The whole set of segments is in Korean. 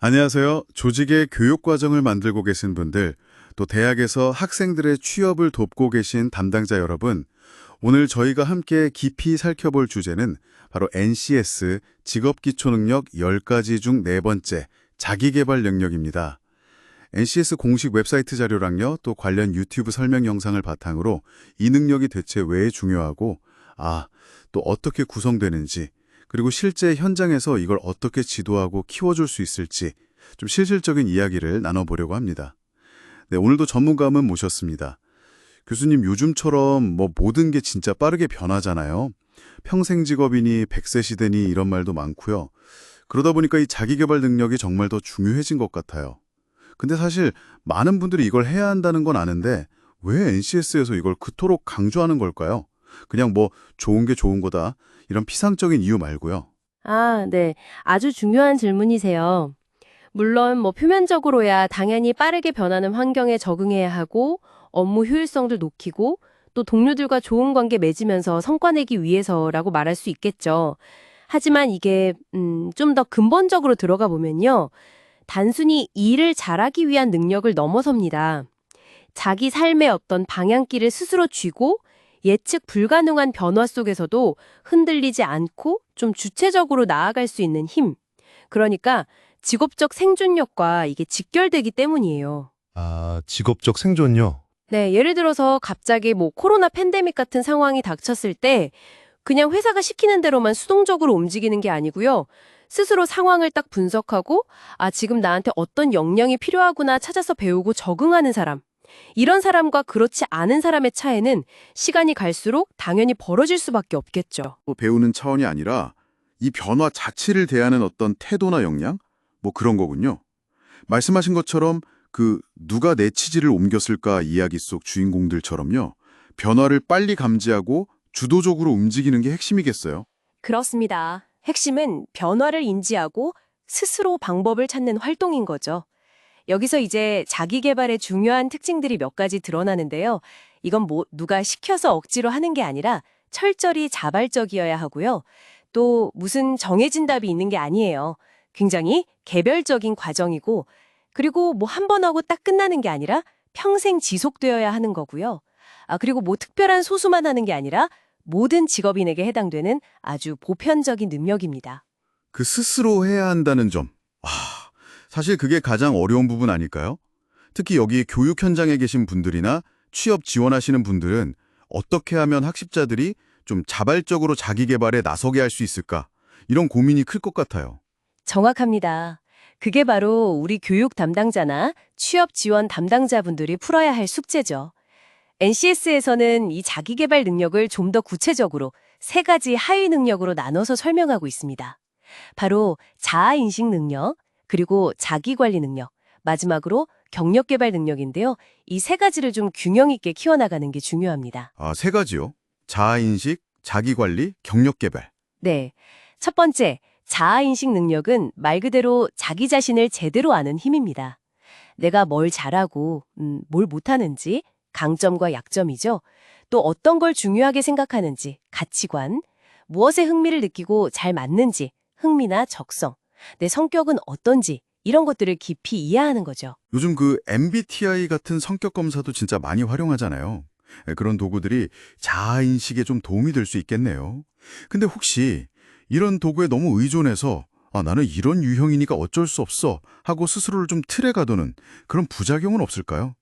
안녕하세요. 조직의 교육 과정을 만들고 계신 분들, 또 대학에서 학생들의 취업을 돕고 계신 담당자 여러분, 오늘 저희가 함께 깊이 살펴볼 주제는 바로 NCS 직업기초능력 10가지 중 네 번째 자기계발 능력입니다. NCS 공식 웹사이트 자료랑요, 또 관련 유튜브 설명 영상을 바탕으로 이 능력이 대체 왜 중요하고, 또 어떻게 구성되는지, 그리고 실제 현장에서 이걸 어떻게 지도하고 키워줄 수 있을지 좀 실질적인 이야기를 나눠보려고 합니다. 네, 오늘도 전문가 한 분 모셨습니다. 교수님, 요즘처럼 모든 게 진짜 빠르게 변하잖아요. 평생 직업이니 100세 시대니 이런 말도 많고요. 그러다 보니까 이 자기계발 능력이 정말 더 중요해진 것 같아요. 근데 사실 많은 분들이 이걸 해야 한다는 건 아는데 왜 NCS에서 이걸 그토록 강조하는 걸까요? 그냥 좋은 게 좋은 거다, 이런 피상적인 이유 말고요. 네. 아주 중요한 질문이세요. 물론 표면적으로야 당연히 빠르게 변하는 환경에 적응해야 하고 업무 효율성도 높이고 또 동료들과 좋은 관계 맺으면서 성과 내기 위해서라고 말할 수 있겠죠. 하지만 이게 좀 더 근본적으로 들어가 보면요. 단순히 일을 잘하기 위한 능력을 넘어섭니다. 자기 삶의 어떤 방향키를 스스로 쥐고 예측 불가능한 변화 속에서도 흔들리지 않고 좀 주체적으로 나아갈 수 있는 힘. 그러니까 직업적 생존력과 이게 직결되기 때문이에요. 직업적 생존요? 네, 예를 들어서 갑자기 코로나 팬데믹 같은 상황이 닥쳤을 때 그냥 회사가 시키는 대로만 수동적으로 움직이는 게 아니고요. 스스로 상황을 딱 분석하고 지금 나한테 어떤 역량이 필요하구나 찾아서 배우고 적응하는 사람. 이런 사람과 그렇지 않은 사람의 차이는 시간이 갈수록 당연히 벌어질 수밖에 없겠죠. 배우는 차원이 아니라 이 변화 자체를 대하는 어떤 태도나 역량? 그런 거군요. 말씀하신 것처럼 누가 내 치질을 옮겼을까 이야기 속 주인공들처럼요. 변화를 빨리 감지하고 주도적으로 움직이는 게 핵심이겠어요. 그렇습니다. 핵심은 변화를 인지하고 스스로 방법을 찾는 활동인 거죠. 여기서 이제 자기 개발의 중요한 특징들이 몇 가지 드러나는데요. 이건 누가 시켜서 억지로 하는 게 아니라 철저히 자발적이어야 하고요. 또 무슨 정해진 답이 있는 게 아니에요. 굉장히 개별적인 과정이고, 그리고 한 번 하고 딱 끝나는 게 아니라 평생 지속되어야 하는 거고요. 그리고 특별한 소수만 하는 게 아니라 모든 직업인에게 해당되는 아주 보편적인 능력입니다. 스스로 해야 한다는 점. 사실 그게 가장 어려운 부분 아닐까요? 특히 여기 교육 현장에 계신 분들이나 취업 지원하시는 분들은 어떻게 하면 학습자들이 좀 자발적으로 자기 개발에 나서게 할 수 있을까? 이런 고민이 클 것 같아요. 정확합니다. 그게 바로 우리 교육 담당자나 취업 지원 담당자분들이 풀어야 할 숙제죠. NCS에서는 이 자기계발 능력을 좀 더 구체적으로 세 가지 하위 능력으로 나눠서 설명하고 있습니다. 바로 자아인식 능력, 그리고 자기관리 능력, 마지막으로 경력개발 능력인데요. 이 세 가지를 좀 균형 있게 키워나가는 게 중요합니다. 세 가지요. 자아인식, 자기관리, 경력개발. 네. 첫 번째, 자아인식 능력은 말 그대로 자기 자신을 제대로 아는 힘입니다. 내가 뭘 잘하고, 뭘 못하는지, 강점과 약점이죠. 또 어떤 걸 중요하게 생각하는지, 가치관, 무엇에 흥미를 느끼고 잘 맞는지, 흥미나 적성, 내 성격은 어떤지, 이런 것들을 깊이 이해하는 거죠. 요즘 MBTI 같은 성격 검사도 진짜 많이 활용하잖아요. 그런 도구들이 자아인식에 좀 도움이 될 수 있겠네요. 근데 혹시 이런 도구에 너무 의존해서 나는 이런 유형이니까 어쩔 수 없어 하고 스스로를 좀 틀에 가두는 그런 부작용은 없을까요?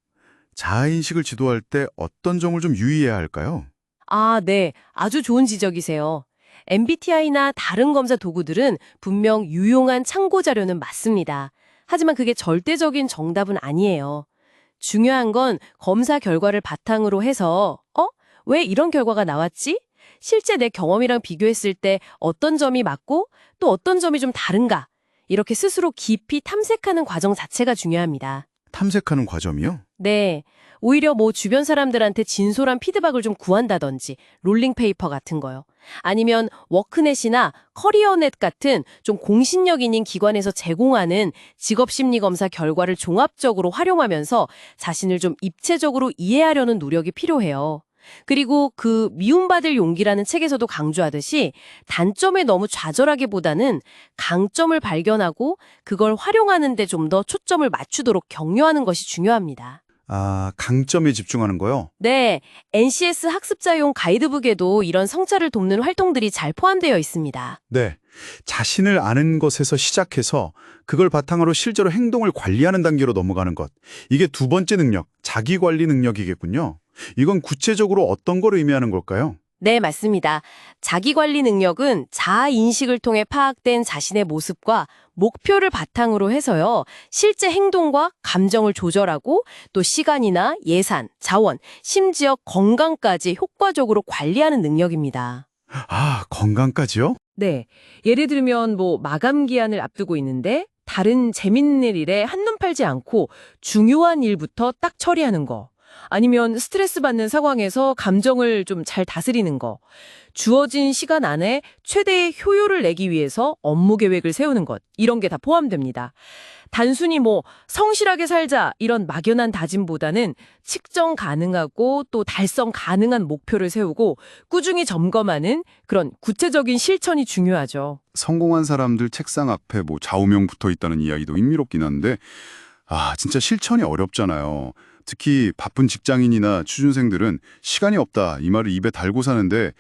자아인식을 지도할 때 어떤 점을 좀 유의해야 할까요? 네. 아주 좋은 지적이세요. MBTI나 다른 검사 도구들은 분명 유용한 참고 자료는 맞습니다. 하지만 그게 절대적인 정답은 아니에요. 중요한 건 검사 결과를 바탕으로 해서 왜 이런 결과가 나왔지? 실제 내 경험이랑 비교했을 때 어떤 점이 맞고 또 어떤 점이 좀 다른가? 이렇게 스스로 깊이 탐색하는 과정 자체가 중요합니다. 탐색하는 과정이요? 네. 오히려 주변 사람들한테 진솔한 피드백을 좀 구한다든지 롤링페이퍼 같은 거요. 아니면 워크넷이나 커리어넷 같은 좀 공신력 있는 기관에서 제공하는 직업심리검사 결과를 종합적으로 활용하면서 자신을 좀 입체적으로 이해하려는 노력이 필요해요. 그리고 그 미움받을 용기라는 책에서도 강조하듯이 단점에 너무 좌절하기보다는 강점을 발견하고 그걸 활용하는 데 좀 더 초점을 맞추도록 격려하는 것이 중요합니다. 아, 강점에 집중하는 거요? 네, NCS 학습자용 가이드북에도 이런 성찰을 돕는 활동들이 잘 포함되어 있습니다. 네. 자신을 아는 것에서 시작해서 그걸 바탕으로 실제로 행동을 관리하는 단계로 넘어가는 것. 이게 두 번째 능력, 자기관리 능력이겠군요. 이건 구체적으로 어떤 걸 의미하는 걸까요? 네, 맞습니다. 자기관리 능력은 자아인식을 통해 파악된 자신의 모습과 목표를 바탕으로 해서요, 실제 행동과 감정을 조절하고 또 시간이나 예산, 자원, 심지어 건강까지 효과적으로 관리하는 능력입니다. 아, 건강까지요? 네. 예를 들면 마감 기한을 앞두고 있는데 다른 재밌는 일에 한눈 팔지 않고 중요한 일부터 딱 처리하는 거. 아니면 스트레스 받는 상황에서 감정을 좀 잘 다스리는 거. 주어진 시간 안에 최대의 효율을 내기 위해서 업무 계획을 세우는 것. 이런 게 다 포함됩니다. 단순히 성실하게 살자 이런 막연한 다짐보다는 측정 가능하고 또 달성 가능한 목표를 세우고 꾸준히 점검하는 그런 구체적인 실천이 중요하죠. 성공한 사람들 책상 앞에 좌우명 붙어 있다는 이야기도 흥미롭긴 한데, 아, 진짜 실천이 어렵잖아요. 특히 바쁜 직장인이나 취준생들은 시간이 없다 이 말을 입에 달고 사는데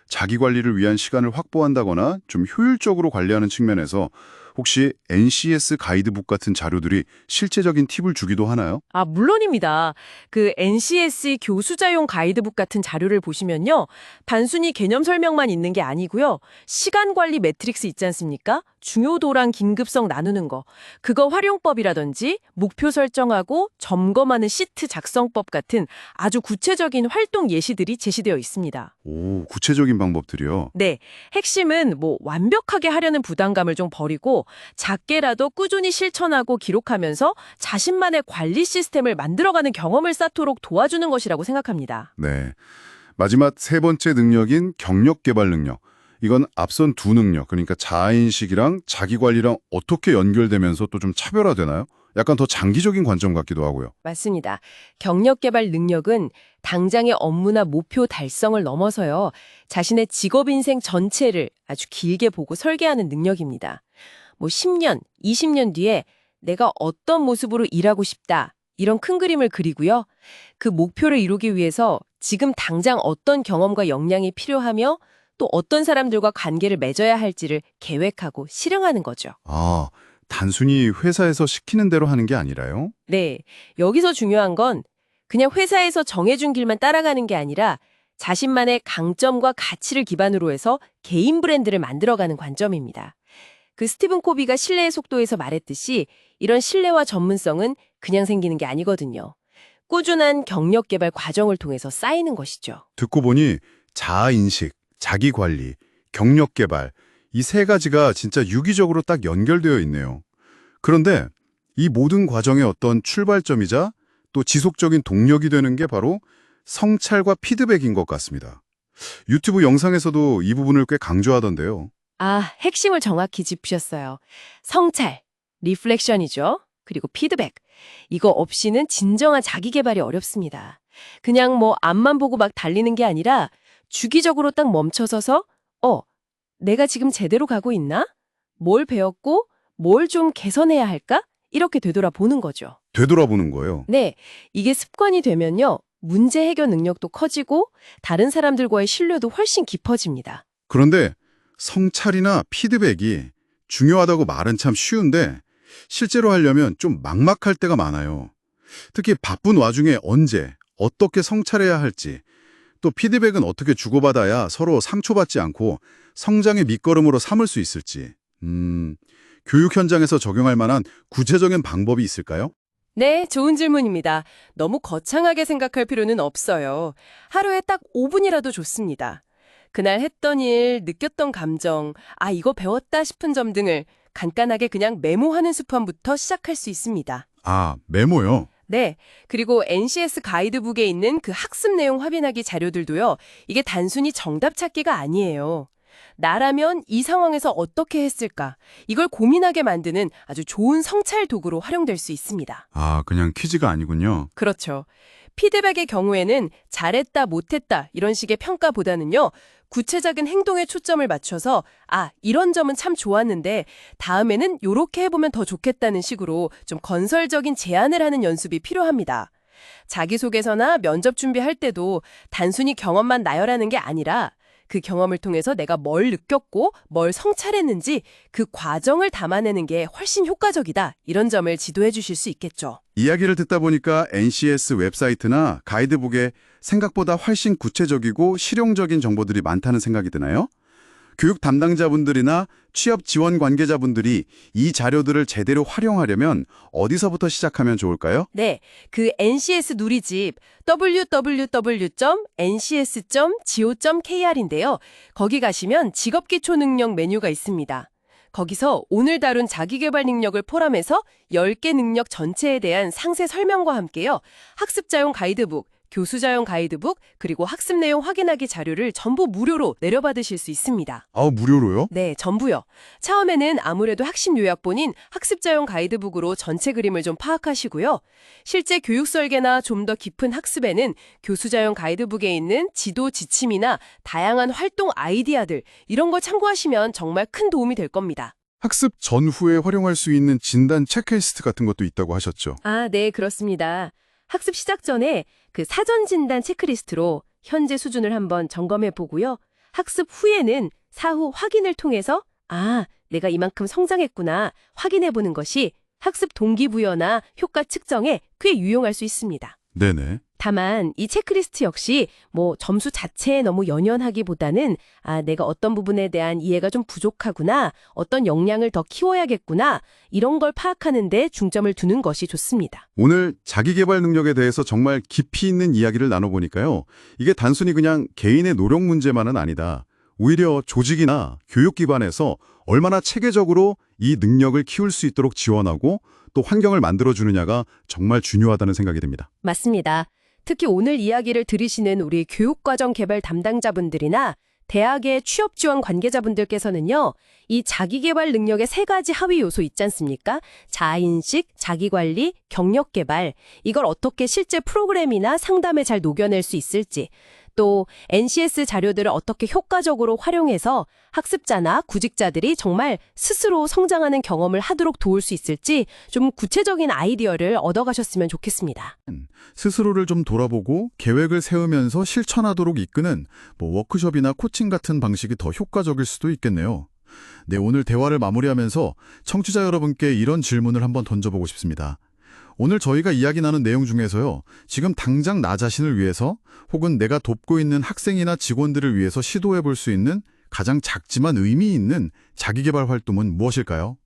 자기 관리를 위한 시간을 확보한다거나 좀 효율적으로 관리하는 측면에서 혹시 NCS 가이드북 같은 자료들이 실제적인 팁을 주기도 하나요? 아, 물론입니다. 그 NCS 교수자용 가이드북 같은 자료를 보시면요, 단순히 개념 설명만 있는 게 아니고요. 시간 관리 매트릭스 있지 않습니까? 중요도랑 긴급성 나누는 거. 그거 활용법이라든지 목표 설정하고 점검하는 시트 작성법 같은 아주 구체적인 활동 예시들이 제시되어 있습니다. 오, 구체적인 방법들이요. 네, 핵심은 완벽하게 하려는 부담감을 좀 버리고 작게라도 꾸준히 실천하고 기록하면서 자신만의 관리 시스템을 만들어가는 경험을 쌓도록 도와주는 것이라고 생각합니다. 네. 마지막 세 번째 능력인 경력 개발 능력. 이건 앞선 두 능력, 그러니까 자아인식이랑 자기관리랑 어떻게 연결되면서 또 좀 차별화되나요? 약간 더 장기적인 관점 같기도 하고요. 맞습니다. 경력 개발 능력은 당장의 업무나 목표 달성을 넘어서요, 자신의 직업 인생 전체를 아주 길게 보고 설계하는 능력입니다. 10년, 20년 뒤에 내가 어떤 모습으로 일하고 싶다, 이런 큰 그림을 그리고요. 그 목표를 이루기 위해서 지금 당장 어떤 경험과 역량이 필요하며 또 어떤 사람들과 관계를 맺어야 할지를 계획하고 실행하는 거죠. 아, 단순히 회사에서 시키는 대로 하는 게 아니라요? 네, 여기서 중요한 건 그냥 회사에서 정해준 길만 따라가는 게 아니라 자신만의 강점과 가치를 기반으로 해서 개인 브랜드를 만들어가는 관점입니다. 그 스티븐 코비가 신뢰의 속도에서 말했듯이 이런 신뢰와 전문성은 그냥 생기는 게 아니거든요. 꾸준한 경력 개발 과정을 통해서 쌓이는 것이죠. 듣고 보니 자아인식, 자기관리, 경력 개발 이 세 가지가 진짜 유기적으로 딱 연결되어 있네요. 그런데 이 모든 과정의 어떤 출발점이자 또 지속적인 동력이 되는 게 바로 성찰과 피드백인 것 같습니다. 유튜브 영상에서도 이 부분을 꽤 강조하던데요. 아, 핵심을 정확히 짚으셨어요. 성찰, 리플렉션이죠. 그리고 피드백. 이거 없이는 진정한 자기 개발이 어렵습니다. 그냥 앞만 보고 막 달리는 게 아니라 주기적으로 딱 멈춰서서 내가 지금 제대로 가고 있나? 뭘 배웠고 뭘 좀 개선해야 할까? 이렇게 되돌아보는 거죠. 되돌아보는 거예요. 네, 이게 습관이 되면요, 문제 해결 능력도 커지고 다른 사람들과의 신뢰도 훨씬 깊어집니다. 그런데 성찰이나 피드백이 중요하다고 말은 참 쉬운데 실제로 하려면 좀 막막할 때가 많아요. 특히 바쁜 와중에 언제, 어떻게 성찰해야 할지, 또 피드백은 어떻게 주고받아야 서로 상처받지 않고 성장의 밑거름으로 삼을 수 있을지. 교육 현장에서 적용할 만한 구체적인 방법이 있을까요? 네, 좋은 질문입니다. 너무 거창하게 생각할 필요는 없어요. 하루에 딱 5분이라도 좋습니다. 그날 했던 일, 느꼈던 감정, 이거 배웠다 싶은 점 등을 간단하게 그냥 메모하는 습관부터 시작할 수 있습니다. 아, 메모요? 네, 그리고 NCS 가이드북에 있는 그 학습 내용 확인하기 자료들도요, 이게 단순히 정답 찾기가 아니에요. 나라면 이 상황에서 어떻게 했을까? 이걸 고민하게 만드는 아주 좋은 성찰 도구로 활용될 수 있습니다. 아, 그냥 퀴즈가 아니군요. 그렇죠. 피드백의 경우에는 잘했다, 못했다 이런 식의 평가보다는요. 구체적인 행동에 초점을 맞춰서 이런 점은 참 좋았는데 다음에는 요렇게 해보면 더 좋겠다는 식으로 좀 건설적인 제안을 하는 연습이 필요합니다. 자기소개서나 면접 준비할 때도 단순히 경험만 나열하는 게 아니라 그 경험을 통해서 내가 뭘 느꼈고 뭘 성찰했는지 그 과정을 담아내는 게 훨씬 효과적이다. 이런 점을 지도해 주실 수 있겠죠. 이야기를 듣다 보니까 NCS 웹사이트나 가이드북에 생각보다 훨씬 구체적이고 실용적인 정보들이 많다는 생각이 드나요? 교육 담당자분들이나 취업 지원 관계자분들이 이 자료들을 제대로 활용하려면 어디서부터 시작하면 좋을까요? 네, 그 NCS 누리집 www.ncs.go.kr인데요. 거기 가시면 직업기초 능력 메뉴가 있습니다. 거기서 오늘 다룬 자기계발 능력을 포함해서 10개 능력 전체에 대한 상세 설명과 함께요. 학습자용 가이드북, 교수자용 가이드북, 그리고 학습 내용 확인하기 자료를 전부 무료로 내려받으실 수 있습니다. 아, 무료로요? 네, 전부요. 처음에는 아무래도 핵심 요약본인 학습자용 가이드북으로 전체 그림을 좀 파악하시고요. 실제 교육 설계나 좀 더 깊은 학습에는 교수자용 가이드북에 있는 지도 지침이나 다양한 활동 아이디어들 이런 걸 참고하시면 정말 큰 도움이 될 겁니다. 학습 전후에 활용할 수 있는 진단 체크리스트 같은 것도 있다고 하셨죠? 네, 그렇습니다. 학습 시작 전에 그 사전 진단 체크리스트로 현재 수준을 한번 점검해 보고요. 학습 후에는 사후 확인을 통해서 내가 이만큼 성장했구나 확인해 보는 것이 학습 동기부여나 효과 측정에 꽤 유용할 수 있습니다. 네네. 다만 이 체크리스트 역시 점수 자체에 너무 연연하기보다는 내가 어떤 부분에 대한 이해가 좀 부족하구나, 어떤 역량을 더 키워야겠구나 이런 걸 파악하는 데 중점을 두는 것이 좋습니다. 오늘 자기계발 능력에 대해서 정말 깊이 있는 이야기를 나눠보니까요. 이게 단순히 그냥 개인의 노력 문제만은 아니다. 오히려 조직이나 교육 기관에서 얼마나 체계적으로 이 능력을 키울 수 있도록 지원하고 또 환경을 만들어주느냐가 정말 중요하다는 생각이 듭니다. 맞습니다. 특히 오늘 이야기를 들으시는 우리 교육과정 개발 담당자분들이나 대학의 취업 지원 관계자분들께서는요. 이 자기개발 능력의 3가지 하위 요소 있지 않습니까? 자인식, 자기관리, 경력개발. 이걸 어떻게 실제 프로그램이나 상담에 잘 녹여낼 수 있을지, 또 NCS 자료들을 어떻게 효과적으로 활용해서 학습자나 구직자들이 정말 스스로 성장하는 경험을 하도록 도울 수 있을지 좀 구체적인 아이디어를 얻어가셨으면 좋겠습니다. 스스로를 좀 돌아보고 계획을 세우면서 실천하도록 이끄는 워크숍이나 코칭 같은 방식이 더 효과적일 수도 있겠네요. 네, 오늘 대화를 마무리하면서 청취자 여러분께 이런 질문을 한번 던져보고 싶습니다. 오늘 저희가 이야기 나눈 내용 중에서요. 지금 당장 나 자신을 위해서 혹은 내가 돕고 있는 학생이나 직원들을 위해서 시도해 볼 수 있는 가장 작지만 의미 있는 자기계발 활동은 무엇일까요?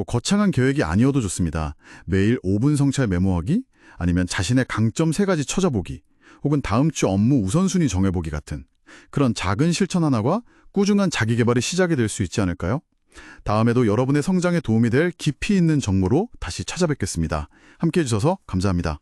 거창한 계획이 아니어도 좋습니다. 매일 5분 성찰 메모하기, 아니면 자신의 강점 3가지 찾아보기, 혹은 다음 주 업무 우선순위 정해보기 같은 그런 작은 실천 하나가 꾸준한 자기계발의 시작이 될 수 있지 않을까요? 다음에도 여러분의 성장에 도움이 될 깊이 있는 정보로 다시 찾아뵙겠습니다. 함께해 주셔서 감사합니다.